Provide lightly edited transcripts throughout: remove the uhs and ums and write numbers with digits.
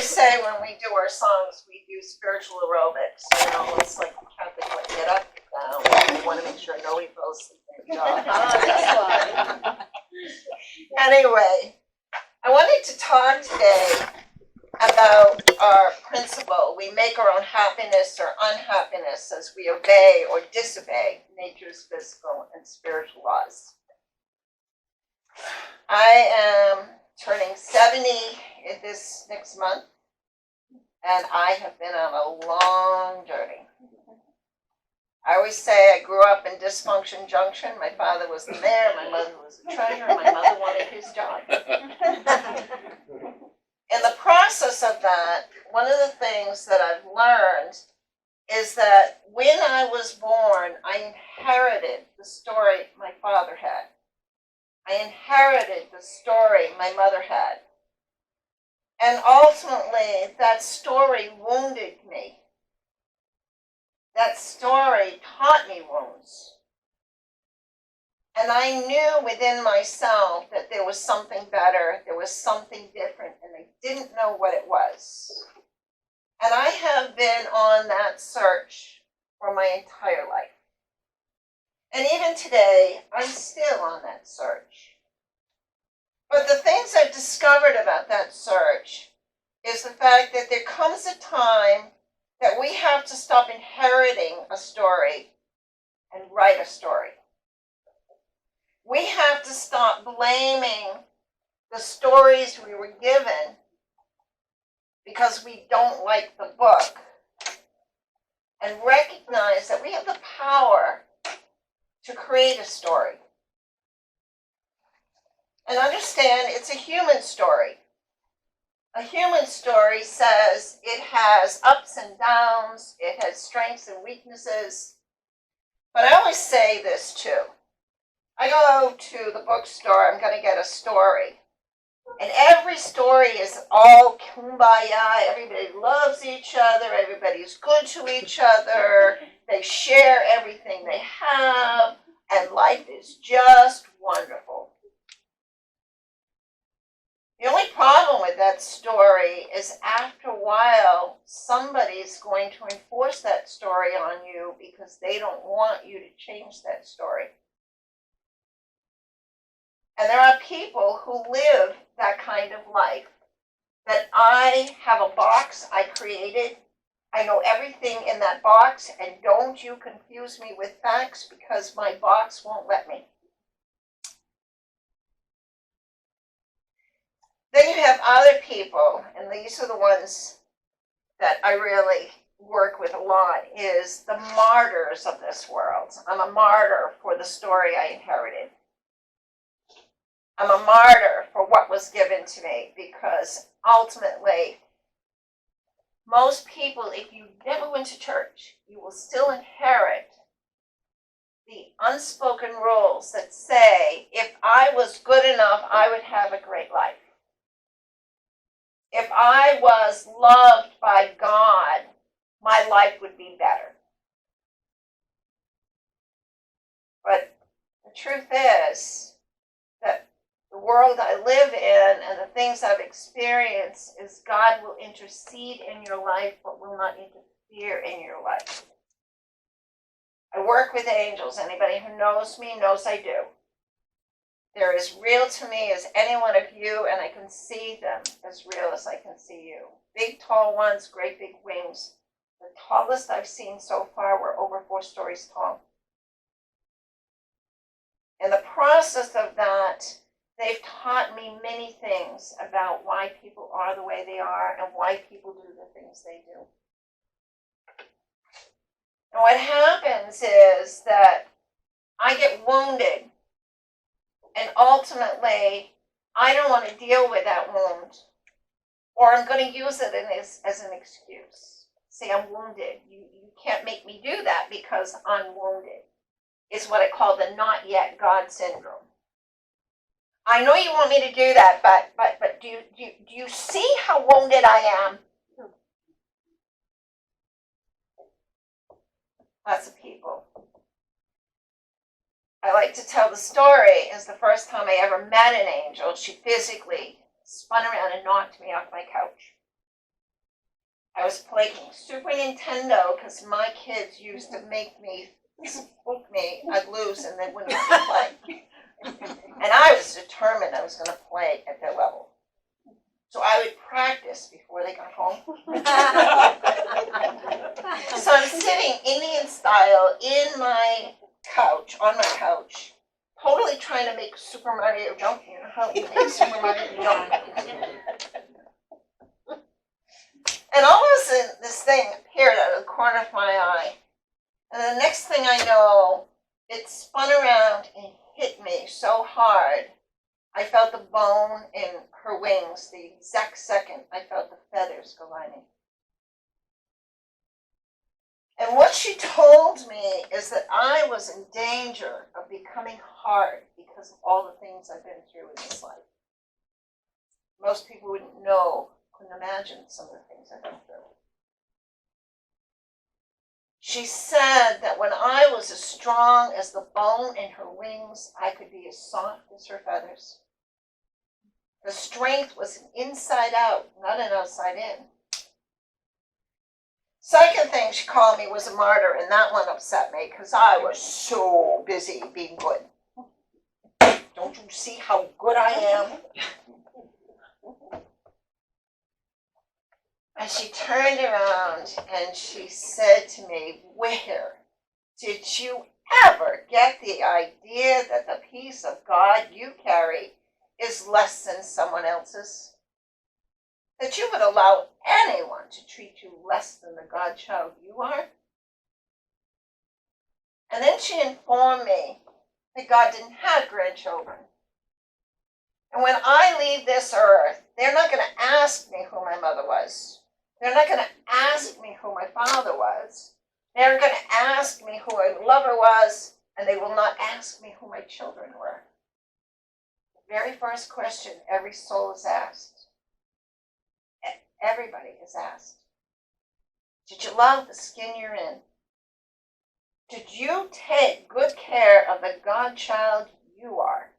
always say when we do our songs, we do spiritual aerobics. You know, it's like Catholic, like get up, get down. We want to make sure nobody falls asleep in the job. That's why. Anyway, I wanted to talk today about our principle. We make our own happiness or unhappiness as we obey or disobey nature's physical and spiritual laws. I am turning 70 this next month, and I have been on a long journey. I always say I grew up in Dysfunction Junction. My father was the mayor, my mother was the treasurer, my mother wanted his job. In the process of that, one of the things that I've learned is that when I was born, I inherited the story my father had. I inherited the story my mother had. And ultimately, that story wounded me. That story taught me wounds. And I knew within myself that there was something better, there was something different, and I didn't know what it was. And I have been on that search for my entire life. And even today, I'm still on that search. But the things I've discovered about that search is the fact that there comes a time that we have to stop inheriting a story and write a story. We have to stop blaming the stories we were given because we don't like the book, and recognize that we have the power to create a story. And understand it's a human story. A human story says it has ups and downs, it has strengths and weaknesses. But I always say this too. I go to the bookstore, I'm going to get a story. And every story is all kumbaya, everybody loves each other, everybody's good to each other, they share everything they have, and life is just wonderful. The only problem with that story is after a while, somebody's going to enforce that story on you because they don't want you to change that story. And there are people who live that kind of life. That I have a box I created. I know everything in that box, and don't you confuse me with facts because my box won't let me. Then you have other people, and these are the ones that I really work with a lot, is the martyrs of this world. I'm a martyr for the story I inherited. I'm a martyr for what was given to me because ultimately, most people, if you never went to church, you will still inherit the unspoken rules that say, if I was good enough, I would have a great life. If I was loved by God, my life would be better. But the truth is that the world I live in and the things I've experienced is God will intercede in your life but will not interfere in your life. I work with angels. Anybody who knows me knows I do. They're as real to me as any one of you, and I can see them as real as I can see you. Big, tall ones, great big wings. The tallest I've seen so far were over 4 stories tall. In the process of that, they've taught me many things about why people are the way they are and why people do the things they do. And what happens is that I get wounded, and ultimately, I don't want to deal with that wound, or I'm going to use it as an excuse. Say, I'm wounded. You can't make me do that because I'm wounded. It's what I call the not yet God syndrome. I know you want me to do that, but do you see how wounded I am? Lots of people. I like to tell the story as the first time I ever met an angel, she physically spun around and knocked me off my couch. I was playing Super Nintendo because my kids used to make me, spook me, I'd lose and they wouldn't let me play. And I was determined I was going to play at their level. So I would practice before they got home. So I'm sitting Indian style in my couch, on my couch, totally trying to make Super Mario jump. You know how you make Super Mario jump? And all of a sudden, this thing appeared out of the corner of my eye. And the next thing I know, it spun around and hit me so hard. I felt the bone in her wings. The exact second I felt the feathers go lining. And what she told me is that I was in danger of becoming hard because of all the things I've been through in this life. Most people wouldn't know, couldn't imagine some of the things I've been through. She said that when I was as strong as the bone in her wings, I could be as soft as her feathers. The strength was an inside out, not an outside in. Second thing she called me was a martyr, and that one upset me because I was so busy being good. Don't you see how good I am? And she turned around and she said to me, "Where did you ever get the idea that the peace of God you carry is less than someone else's? That you would allow anyone to treat you less than the godchild you are?" And then she informed me that God didn't have grandchildren. And when I leave this earth, they're not going to ask me who my mother was. They're not going to ask me who my father was. They're going to ask me who my lover was, and they will not ask me who my children were. The very first question every soul is asked. Everybody is asked. Did you love the skin you're in? Did you take good care of the godchild you are?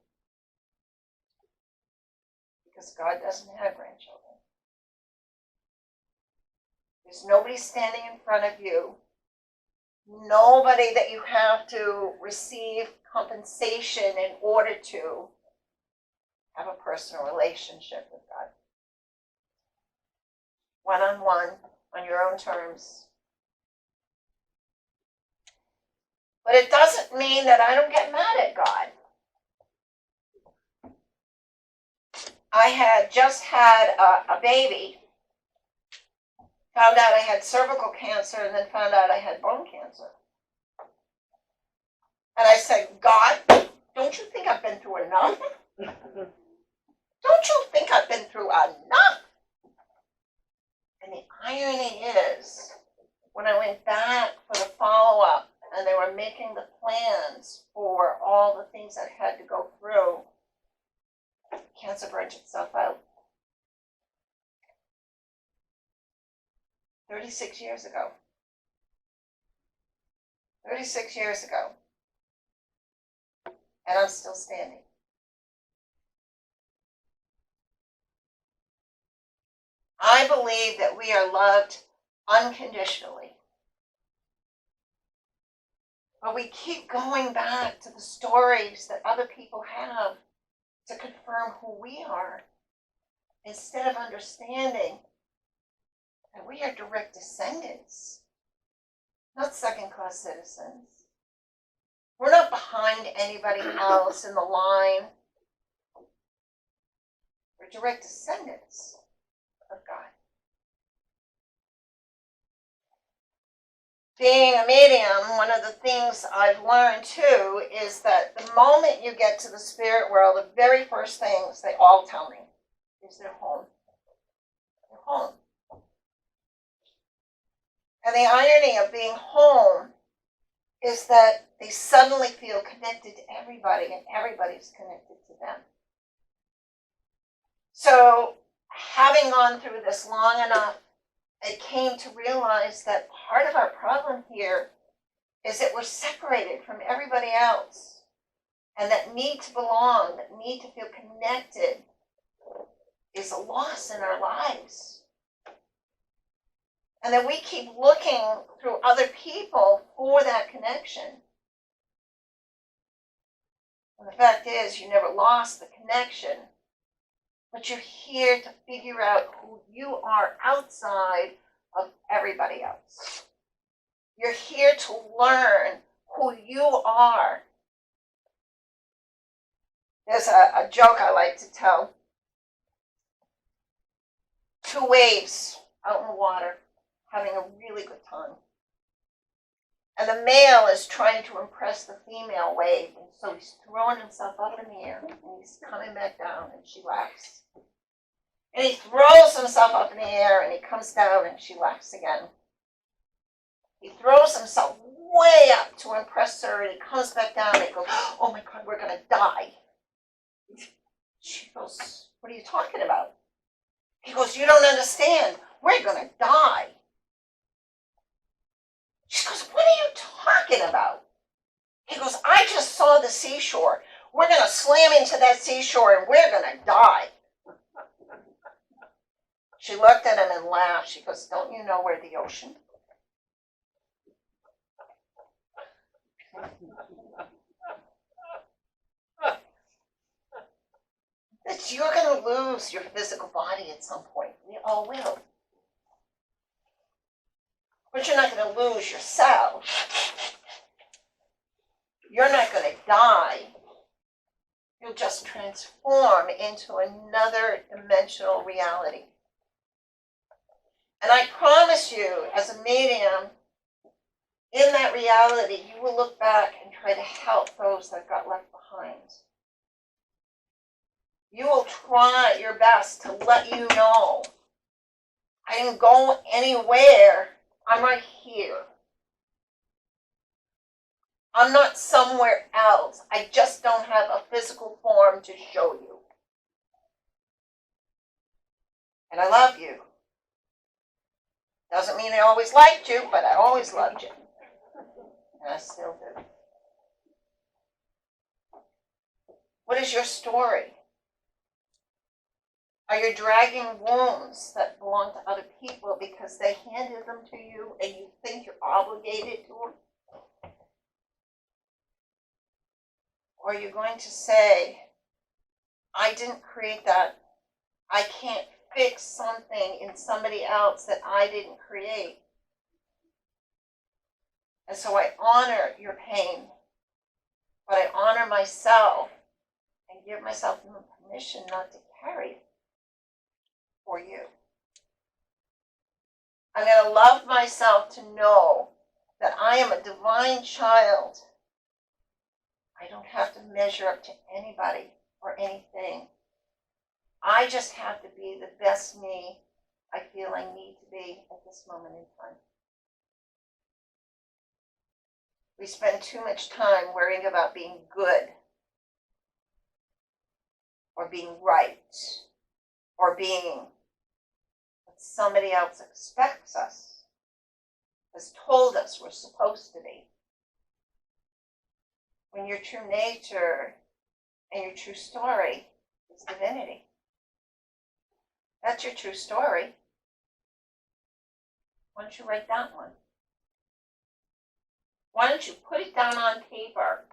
Because God doesn't have grandchildren. There's nobody standing in front of you. Nobody that you have to receive compensation in order to have a personal relationship with God. One-on-one, on your own terms. But it doesn't mean that I don't get mad at God. I had just had a baby, found out I had cervical cancer, and then found out I had bone cancer. And I said, "God, don't you think I've been through enough? Don't you think I've been through enough?" And the irony is, when I went back for the follow-up, and they were making the plans for all the things I had to go through, cancer burnt itself out. 36 years ago. 36 years ago. And I'm still standing. I believe that we are loved unconditionally. But we keep going back to the stories that other people have to confirm who we are, instead of understanding that we are direct descendants, not second-class citizens. We're not behind anybody else in the line. We're direct descendants of God. Being a medium, one of the things I've learned too is that the moment you get to the spirit world, the very first things they all tell me is they're home. They're home. And the irony of being home is that they suddenly feel connected to everybody, and everybody's connected to them. So, having gone through this long enough, I came to realize that part of our problem here is that we're separated from everybody else, and that need to belong, that need to feel connected, is a loss in our lives. And then we keep looking through other people for that connection. And the fact is, you never lost the connection, but you're here to figure out who you are outside of everybody else. You're here to learn who you are. There's a joke I like to tell. Two waves out in the water having a really good time. And the male is trying to impress the female wave, and so he's throwing himself up in the air, and he's coming back down, and she laughs. And he throws himself up in the air, and he comes down, and she laughs again. He throws himself way up to impress her, and he comes back down, and he goes, oh my God, we're going to die. She goes, what are you talking about? He goes, you don't understand. We're going to die. She goes, what are you talking about? He goes, I just saw the seashore. We're going to slam into that seashore and we're going to die. She looked at him and laughed. She goes, don't you know we're the ocean? That you're going to lose your physical body at some point. We all will. But you're not going to lose yourself. You're not going to die. You'll just transform into another dimensional reality. And I promise you, as a medium, in that reality, you will look back and try to help those that got left behind. You will try your best to let you know, I didn't go anywhere. I'm right here. I'm not somewhere else. I just don't have a physical form to show you. And I love you. Doesn't mean I always liked you, but I always loved you. And I still do. What is your story? Are you dragging wounds that belong to other people because they handed them to you and you think you're obligated to them? Or are you going to say, I didn't create that. I can't fix something in somebody else that I didn't create. And so I honor your pain, but I honor myself and give myself permission not to carry it for you. I'm going to love myself to know that I am a divine child. I don't have to measure up to anybody or anything. I just have to be the best me I feel I need to be at this moment in time. We spend too much time worrying about being good or being right or being what somebody else expects us, has told us we're supposed to be. When your true nature and your true story is divinity. That's your true story. Why don't you write that one? Why don't you put it down on paper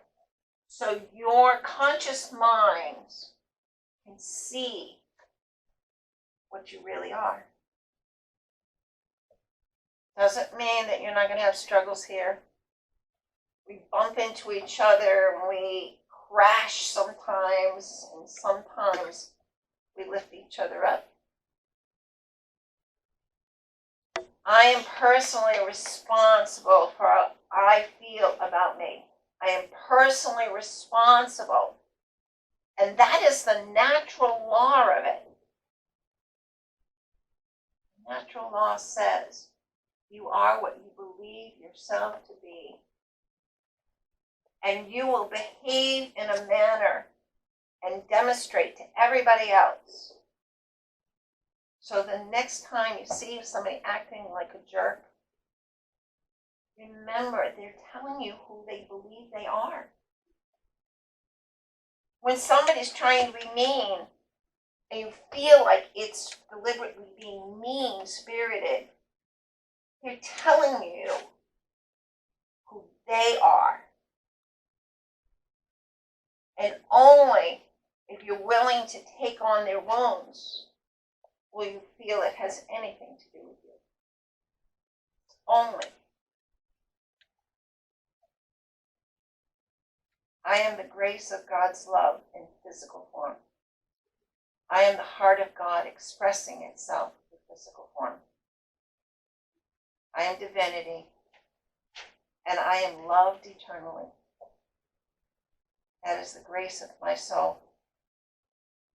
so your conscious mind can see what you really are? Doesn't mean that you're not going to have struggles here. We bump into each other and we crash sometimes, and sometimes we lift each other up. I am personally responsible for how I feel about me. I am personally responsible. And that is the natural law of it. The natural law says you are what you believe yourself to be. And you will behave in a manner and demonstrate to everybody else. So the next time you see somebody acting like a jerk, remember they're telling you who they believe they are. When somebody's trying to be mean and you feel like it's deliberately being mean-spirited, They're telling you who they are. And only if you're willing to take on their wounds will you feel it has anything to do with you. Only. I am the grace of God's love in physical form. I am the heart of God expressing itself in physical form. I am divinity, and I am loved eternally. That is the grace of my soul,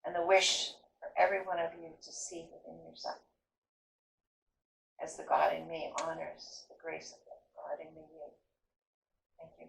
and the wish for every one of you to see within yourself, as the God in me honors the grace of God in me. Thank you.